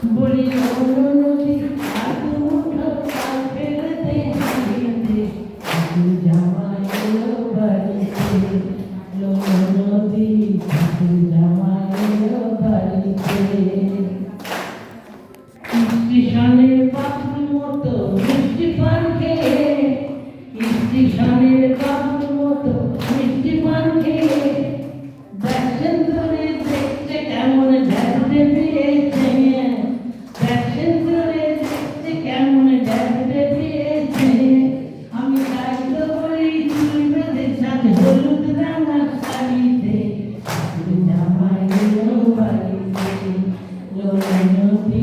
বলি ও নদী হাত মুঠো পাল ফেলতে হারিতে জামাই এলো বাড়িতে লো নদী জামাই এলো বাড়িতে স্টেশনের বাবুর মতো মিষ্টি পান খেয়ে স্টেশনের বাবুর মতো মিষ্টি পান খেয়ে দেখছেন ধরে দেখতে কেমন দেখতে পেয়েছে দেখছেন ধরে দেখতে কেমন দেখতে পেয়েছে আমি চাইতো বলি চুল বেঁধে সাথে হলুদ রাঙা শাড়িতে জামাই এলো বাড়িতে লো নদী